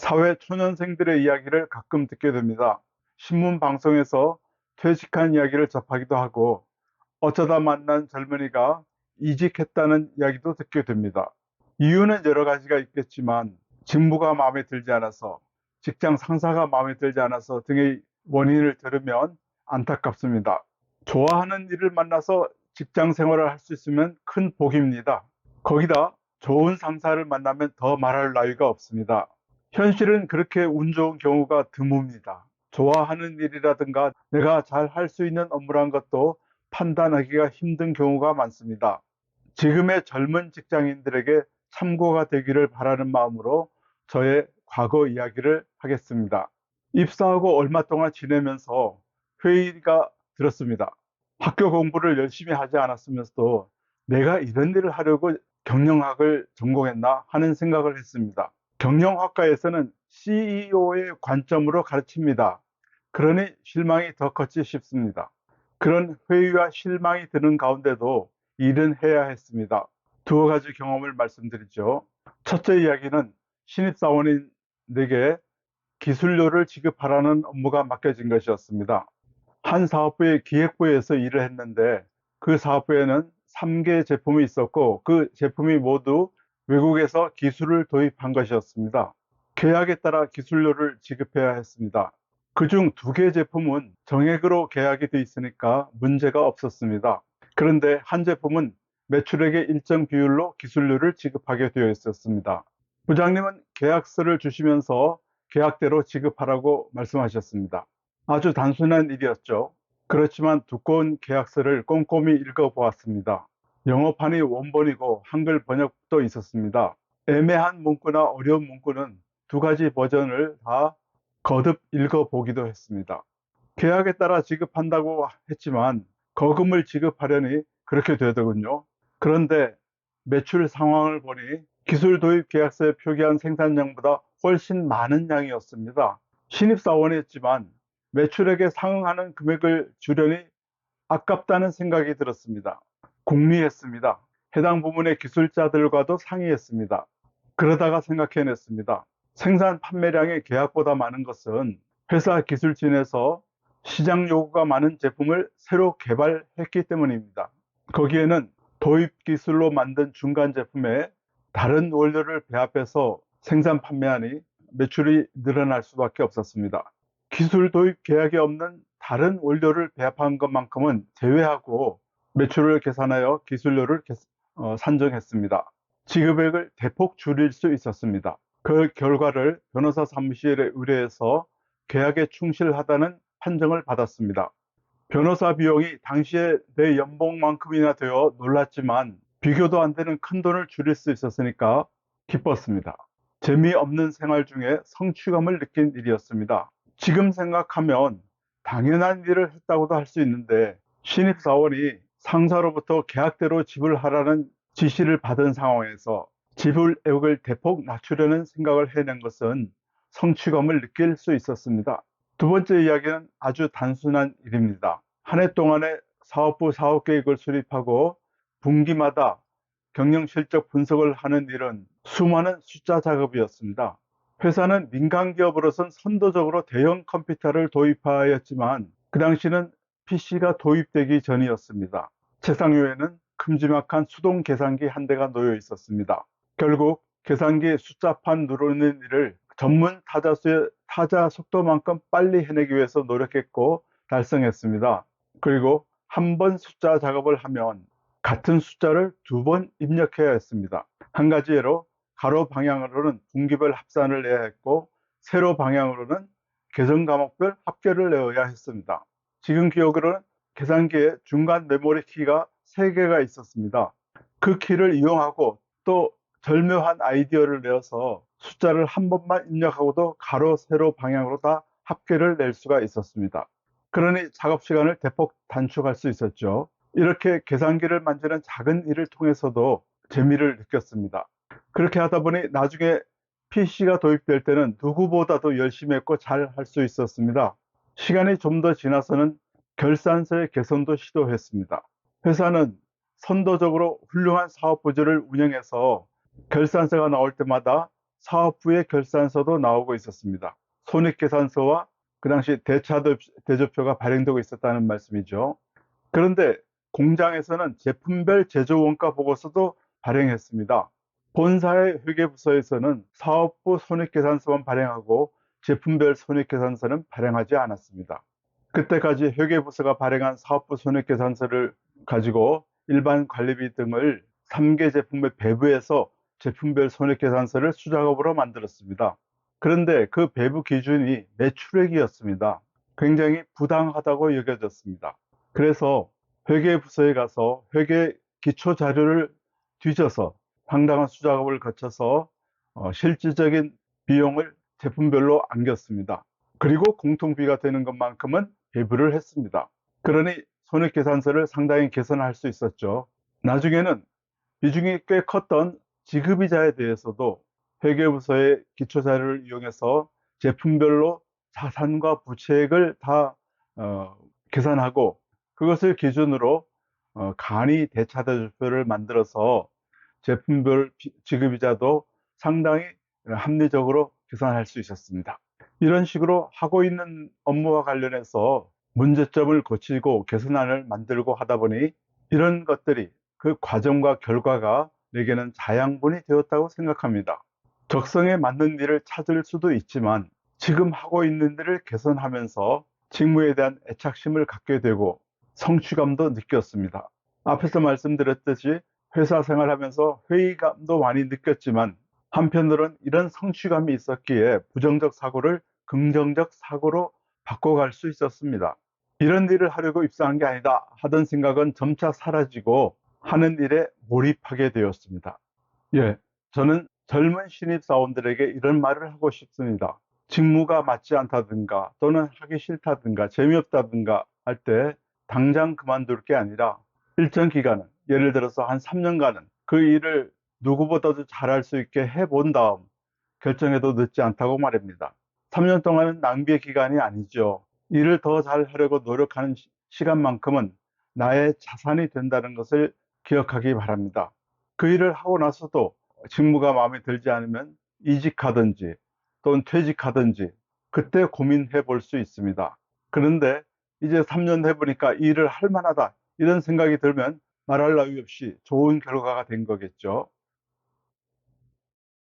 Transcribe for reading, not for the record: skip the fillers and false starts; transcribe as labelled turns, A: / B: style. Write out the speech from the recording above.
A: 사회 초년생들의 이야기를 가끔 듣게 됩니다. 신문 방송에서 퇴직한 이야기를 접하기도 하고 어쩌다 만난 젊은이가 이직했다는 이야기도 듣게 됩니다. 이유는 여러 가지가 있겠지만 직무가 마음에 들지 않아서, 직장 상사가 마음에 들지 않아서 등의 원인을 들으면 안타깝습니다. 좋아하는 일을 만나서 직장 생활을 할 수 있으면 큰 복입니다. 거기다 좋은 상사를 만나면 더 말할 나위가 없습니다. 현실은 그렇게 운 좋은 경우가 드뭅니다. 좋아하는 일이라든가 내가 잘 할 수 있는 업무란 것도 판단하기가 힘든 경우가 많습니다. 지금의 젊은 직장인들에게 참고가 되기를 바라는 마음으로 저의 과거 이야기를 하겠습니다. 입사하고 얼마 동안 지내면서 회의가 들었습니다. 학교 공부를 열심히 하지 않았으면서도 내가 이런 일을 하려고 경영학을 전공했나 하는 생각을 했습니다. 경영학과에서는 CEO의 관점으로 가르칩니다. 그러니 실망이 더 컸지 싶습니다. 그런 회의와 실망이 드는 가운데도 일은 해야 했습니다. 두 가지 경험을 말씀드리죠. 첫째 이야기는 신입사원인에게 기술료를 지급하라는 업무가 맡겨진 것이었습니다. 한 사업부의 기획부에서 일을 했는데 그 사업부에는 3개 제품이 있었고 그 제품이 모두 외국에서 기술을 도입한 것이었습니다. 계약에 따라 기술료를 지급해야 했습니다. 그중 2개 제품은 정액으로 계약이 돼 있으니까 문제가 없었습니다. 그런데 한 제품은 매출액의 일정 비율로 기술료를 지급하게 되어 있었습니다. 부장님은 계약서를 주시면서 계약대로 지급하라고 말씀하셨습니다. 아주 단순한 일이었죠. 그렇지만 두꺼운 계약서를 꼼꼼히 읽어보았습니다. 영어판이 원본이고 한글 번역도 있었습니다. 애매한 문구나 어려운 문구는 2가지 버전을 다 거듭 읽어보기도 했습니다. 계약에 따라 지급한다고 했지만 거금을 지급하려니 그렇게 되더군요. 그런데 매출 상황을 보니 기술 도입 계약서에 표기한 생산량보다 훨씬 많은 양이었습니다. 신입사원이었지만 매출액에 상응하는 금액을 주려니 아깝다는 생각이 들었습니다. 궁리했습니다. 해당 부문의 기술자들과도 상의했습니다. 그러다가 생각해냈습니다. 생산 판매량이 계약보다 많은 것은 회사 기술진에서 시장 요구가 많은 제품을 새로 개발했기 때문입니다. 거기에는 도입 기술로 만든 중간 제품에 다른 원료를 배합해서 생산 판매하니 매출이 늘어날 수밖에 없었습니다. 기술 도입 계약이 없는 다른 원료를 배합한 것만큼은 제외하고 매출을 계산하여 기술료를 산정했습니다. 지급액을 대폭 줄일 수 있었습니다. 그 결과를 변호사 사무실에 의뢰해서 계약에 충실하다는 판정을 받았습니다. 변호사 비용이 당시에 내 연봉만큼이나 되어 놀랐지만 비교도 안 되는 큰 돈을 줄일 수 있었으니까 기뻤습니다. 재미없는 생활 중에 성취감을 느낀 일이었습니다. 지금 생각하면 당연한 일을 했다고도 할 수 있는데 신입사원이 상사로부터 계약대로 지불하라는 지시를 받은 상황에서 지불액을 대폭 낮추려는 생각을 해낸 것은 성취감을 느낄 수 있었습니다. 두 번째 이야기는 아주 단순한 일입니다. 한 해 동안에 사업부 사업계획을 수립하고 분기마다 경영 실적 분석을 하는 일은 수많은 숫자 작업이었습니다. 회사는 민간 기업으로선 선도적으로 대형 컴퓨터를 도입하였지만 그 당시는 PC가 도입되기 전이었습니다. 책상 위에는 큼지막한 수동 계산기 한 대가 놓여 있었습니다. 결국 계산기 숫자판 누르는 일을 전문 타자수의 타자 속도만큼 빨리 해내기 위해서 노력했고 달성했습니다. 그리고 한 번 숫자 작업을 하면 같은 숫자를 2번 입력해야 했습니다. 한 가지 예로 가로 방향으로는 분기별 합산을 내야 했고 세로 방향으로는 계정 과목별 합계를 내어야 했습니다. 지금 기억으로는 계산기에 중간 메모리 키가 3개가 있었습니다. 그 키를 이용하고 또 절묘한 아이디어를 내어서 숫자를 한 번만 입력하고도 가로, 세로 방향으로 다 합계를 낼 수가 있었습니다. 그러니 작업 시간을 대폭 단축할 수 있었죠. 이렇게 계산기를 만지는 작은 일을 통해서도 재미를 느꼈습니다. 그렇게 하다 보니 나중에 PC가 도입될 때는 누구보다도 열심히 했고 잘 할 수 있었습니다. 시간이 좀 더 지나서는 결산서의 개선도 시도했습니다. 회사는 선도적으로 훌륭한 사업 부지를 운영해서 결산서가 나올 때마다 사업부의 결산서도 나오고 있었습니다. 손익계산서와 그 당시 대조표가 발행되고 있었다는 말씀이죠. 그런데 공장에서는 제품별 제조원가 보고서도 발행했습니다. 본사의 회계부서에서는 사업부 손익계산서만 발행하고 제품별 손익계산서는 발행하지 않았습니다. 그때까지 회계부서가 발행한 사업부 손익계산서를 가지고 일반 관리비 등을 3개 제품에 배부해서 제품별 손익계산서를 수작업으로 만들었습니다. 그런데 그 배부 기준이 매출액이었습니다. 굉장히 부당하다고 여겨졌습니다. 그래서 회계부서에 가서 회계 기초 자료를 뒤져서 상당한 수작업을 거쳐서 실질적인 비용을 제품별로 안겼습니다. 그리고 공통비가 되는 것만큼은 배부를 했습니다. 그러니 손익계산서를 상당히 개선할 수 있었죠. 나중에는 비중이 꽤 컸던 지급이자에 대해서도 회계부서의 기초자료를 이용해서 제품별로 자산과 부채액을 다 계산하고 그것을 기준으로 간이 대차대조표를 만들어서 제품별 지급이자도 상당히 합리적으로 계산할 수 있었습니다. 이런 식으로 하고 있는 업무와 관련해서 문제점을 고치고 개선안을 만들고 하다 보니 이런 것들이 그 과정과 결과가 내게는 자양분이 되었다고 생각합니다. 적성에 맞는 일을 찾을 수도 있지만 지금 하고 있는 일을 개선하면서 직무에 대한 애착심을 갖게 되고 성취감도 느꼈습니다. 앞에서 말씀드렸듯이 회사 생활하면서 회의감도 많이 느꼈지만 한편으로는 이런 성취감이 있었기에 부정적 사고를 긍정적 사고로 바꿔갈 수 있었습니다. 이런 일을 하려고 입사한 게 아니다 하던 생각은 점차 사라지고 하는 일에 몰입하게 되었습니다. 예, 저는 젊은 신입사원들에게 이런 말을 하고 싶습니다. 직무가 맞지 않다든가 또는 하기 싫다든가 재미없다든가 할 때 당장 그만둘 게 아니라 일정 기간은 예를 들어서 한 3년간은 그 일을 누구보다도 잘할 수 있게 해본 다음 결정해도 늦지 않다고 말입니다. 3년 동안은 낭비의 기간이 아니죠. 일을 더 잘하려고 노력하는 시간만큼은 나의 자산이 된다는 것을 기억하기 바랍니다. 그 일을 하고 나서도 직무가 마음에 들지 않으면 이직하든지 또는 퇴직하든지 그때 고민해 볼 수 있습니다. 그런데 이제 3년 해보니까 일을 할 만하다 이런 생각이 들면 말할 나위 없이 좋은 결과가 된 거겠죠.